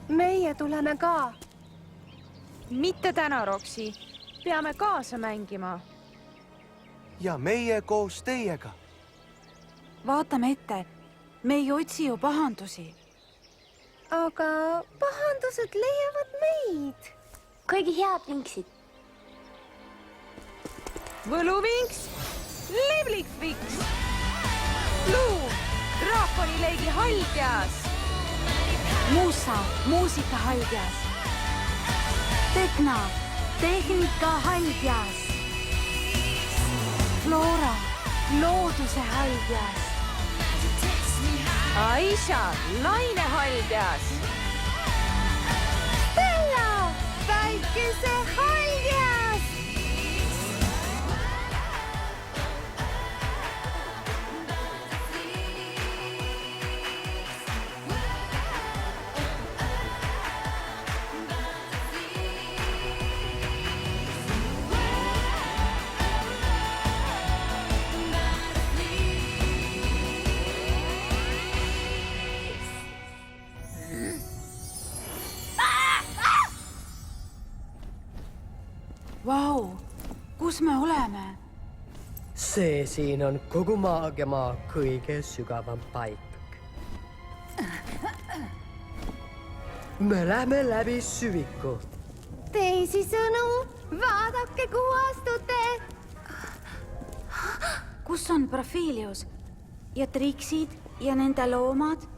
meie tuleme ka. Mitte täna, Roksi. Peame kaasa mängima. Ja meie koos teiega. Vaatame ette. Me ei otsi ju pahandusi. Aga pahandused leiavad meid. Kõigi head vinksid. Võluvinks, Liblikviks, Luu, draakonileegi haldjas, Muusa, muusika haldjas. Tekna, tehnika haldjas. Flora, looduse haldjas. Aisha, naine haldjas, Stella, päikese haldjas. Vau, kus me oleme? See siin on kogu maagiamaa kõige sügavam paik. Me lähme läbi süviku. Teisisõnu, vaadake, kuhu astute. Kus on Profilius ja Triksid ja nende loomad?